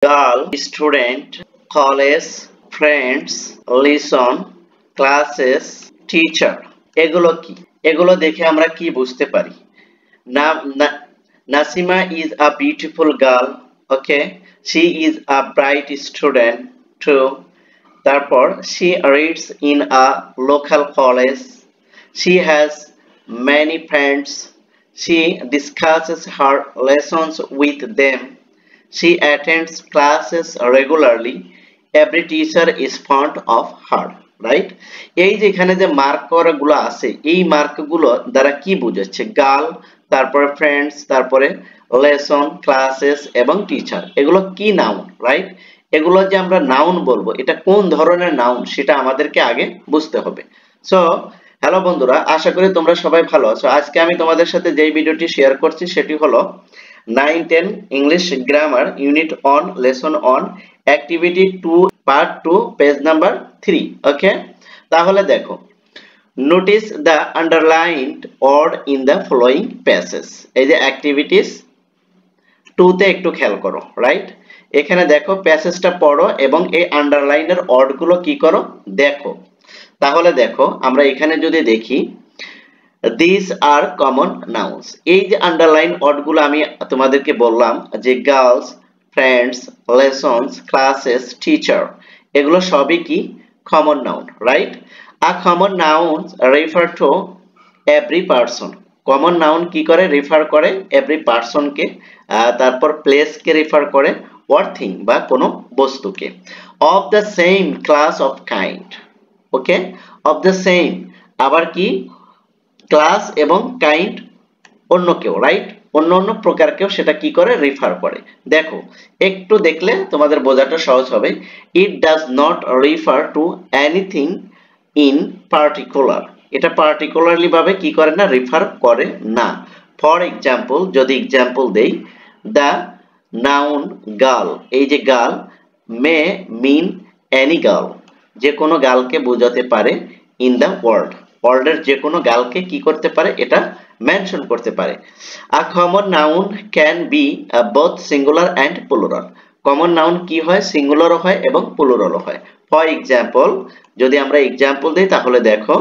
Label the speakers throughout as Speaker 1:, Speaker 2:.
Speaker 1: girl, student, college, friends, lesson, classes, teacher। এগুলো কি? এগুলো দেখে আমরা কি বুঝতে পারি? না Nasima is a beautiful girl, okay? She is a bright student too। তারপর she reads in a local college। She has many friends। She discusses her lessons with them। She attends classes regularly। Every teacher is fond of her, right? এই যে এখানে যে mark করাগুলো আছে, এই মার্কগুলো দ্বারা কি বোঝাচ্ছে? গার্ল, তারপরে ফ্রেন্ডস, তারপরে লেসন, ক্লাসেস এবং টিচার। এগুলো কি নাউন, রাইট? এগুলো যে আমরা নাউন বলবো, এটা কোন ধরনের নাউন সেটা আমাদেরকে আগে বুঝতে হবে। সো হ্যালো বন্ধুরা, আশা করি তোমরা সবাই ভালো আছো। আজকে আমি তোমাদের সাথে যেই ভিডিওটি শেয়ার করছি সেটি হলো 9-10 English grammar unit on lesson on activity 2 part 2 page number 3। Okay, তাহলে দেখো, notice the underlined word in the following passage. এই যে অ্যাক্টিভিটিস 2 তে একটু খেয়াল করো, রাইট? এখানে দেখো, প্যাসেজটা পড়ো এবং এই আন্ডারলাইনের ওয়ার্ডগুলো কি করো দেখো। তাহলে দেখো, আমরা এখানে যদি দেখি, দিস আর কমন নাউন্স। এই যে আন্ডারলাইন ওয়ার্ডগুলো আমি তোমাদেরকে বললাম যে girls, friends, lessons, classes, teacher, এগুলো সবই কি common noun, right? A common noun refer to every person. Common noun কি করে? রেফার করে এভরি পারসনকে, তারপর প্লেসকে রেফার করে, অর থিং বা কোনো বস্তুকে। Of the same class of kind, okay? Of the same, আবার কি ক্লাস এবং কাইন্ড অন্য কেউ, রাইট? অন্য অন্য প্রকারকেও সেটা কি করে? রেফার করে। দেখো, একটু দেখলে তোমাদের বোঝাটা সহজ হবে। It does not refer to anything in particular. এটা পার্টিকুলারলি ভাবে কি করে না? রেফার করে না। ফর এক্সাম্পল, যদি এক্সাম্পল দেই, দ্য নাউন গার্ল, এই যে গার্ল, মে মিন এনি গার্ল, যে কোনো গার্লকে বোঝাতে পারে। ইন দ্য ওয়ার্ল্ড, ওয়ার্ল্ডের যে কোনো গার্লকে কি করতে পারে? এটা মেনশন করতে পারে। আ common noun can be both singular and plural. Common noun কি হয়? সিঙ্গুলারও হয় এবং প্লুরালও হয়। ফর এক্সাম্পল, যদি আমরা এক্সাম্পল দিই তাহলে দেখো,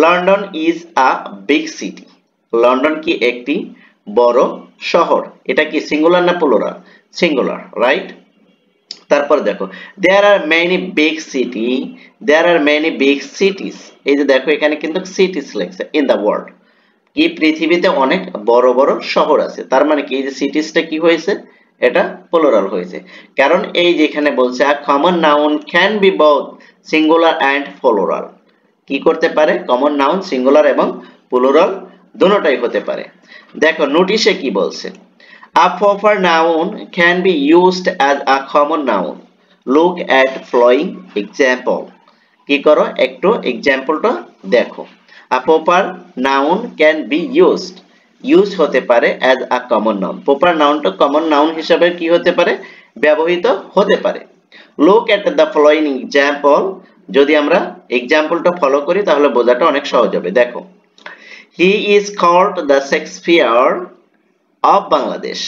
Speaker 1: London is a big city. London কি একটি বড় শহর। এটা কি সিঙ্গুলার না প্লুরাল? Singular, right? তারপর দেখো, there are many big city, there are many big cities. এই যে দেখো, এখানে কিন্তু সিটিস লেখছে ইন দ্য ওয়ার্ল্ড। কি পৃথিবীতে অনেক বড় বড় শহর আছে। তার মানে কি এই যে সিটিসটা কি হয়েছে? এটা প্লুরাল হয়েছে। কারণ এই যে এখানে বলছে আ common noun can be both singular and plural. কি করতে পারে? কমন নাউন সিঙ্গুলার এবং প্লুরাল দুটোটাই হতে পারে। দেখো নোটিশে কি বলছে, a proper noun can be used as a common noun। Look at following example। কি করো? একটু এক্সাম্পলটা দেখো। A proper noun can be used, use হতে পারে as a common noun। proper nounটা common noun হিসাবে কি হতে পারে? ব্যবহৃত হতে পারে। Look at the following example। যদি আমরা এক্সাম্পলটা ফলো করি তাহলে বোঝাটা অনেক সহজ হবে। দেখো, he is called the Shakespeare of Bangladesh.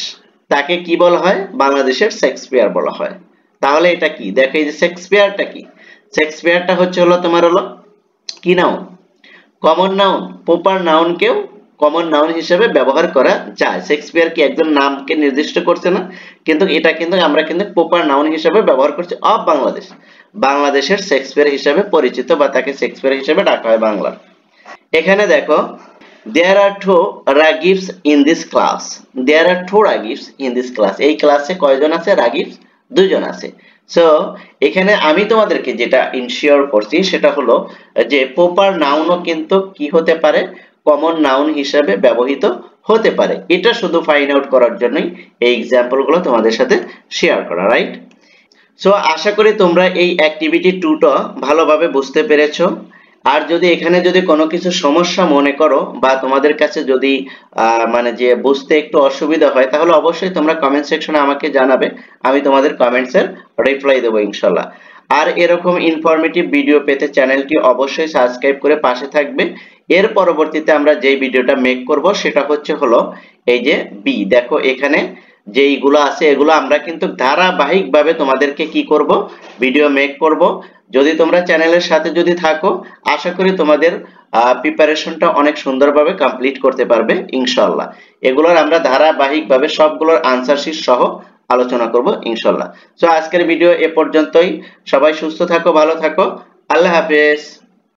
Speaker 1: তাকে কি বলা হয়? বাংলাদেশের শেক্সপিয়ার বলা হয়। তাহলে এটা কি? দেখো, এই যে শেক্সপিয়ারটা কি? শেক্সপিয়ারটা হলো তোমার কি নাউন? Common noun. প্রপার নাউনকেও কমন নাউন হিসেবে ব্যবহার করা যায়। শেক্সপিয়ার কি একজন নামকে নির্দিষ্ট করছে না? কিন্তু এটা কিন্তু আমরা কিন্তু প্রপার নাউন হিসেবে ব্যবহার করছি অফ বাংলাদেশ। বাংলাদেশের শেক্সপিয়ার হিসেবে পরিচিত বা তাকে শেক্সপিয়ার হিসেবে ডাকা হয় বাংলার। এখানে দেখো, there are two Raghibs in this class। there are two Raghibs in this class। এই ক্লাসে কয়জন আছে? রাগিবস দুইজন আছে। সো এখানে আমি তোমাদেরকে যেটা ইনশিওর করছি সেটা হলো যে প্রপার নাউনও কিন্তু কি হতে পারে? কমন নাউন হিসেবে ব্যবহৃত হতে পারে। এটা শুধু ফাইন্ড আউট করার জন্যই এই এক্সাম্পলগুলো তোমাদের সাথে শেয়ার করা, রাইট? সো আশা করি তোমরা এই অ্যাক্টিভিটি 2টা ভালোভাবে বুঝতে পেরেছো। আর যদি এখানে যদি কোনো কিছু সমস্যা মনে করো বা তোমাদের কাছে যদি মানে যে বুঝতে একটু অসুবিধা হয় তাহলে অবশ্যই তোমরা কমেন্ট সেকশনে আমাকে জানাবে। আমি তোমাদের কমেন্টসের রিপ্লাই দেবো ইনশাআল্লাহ। আর এরকম ইনফরমেটিভ ভিডিও পেতে চ্যানেলটি অবশ্যই সাবস্ক্রাইব করে পাশে থাকবে। এর পরবর্তীতে আমরা যে ভিডিওটা মেক করব সেটা হলো এই যে বি। দেখো এখানে যেইগুলো আছে এগুলো আমরা কিন্তু ধারাবাহিকভাবে তোমাদেরকে কি করব, ভিডিও মেক করব। যদি তোমরা চ্যানেলের সাথে যদি থাকো, আশা করি তোমাদের প্রিপারেশনটা অনেক সুন্দরভাবে কমপ্লিট করতে পারবে ইনশাআল্লাহ। এগুলোর আমরা ধারাবাহিকভাবে সবগুলোর আনসার শিট সহ আলোচনা করব ইনশাআল্লাহ। সো আজকের ভিডিও এ পর্যন্তই। সবাই সুস্থ থাকো, ভালো থাকো, আল্লাহ হাফেজ।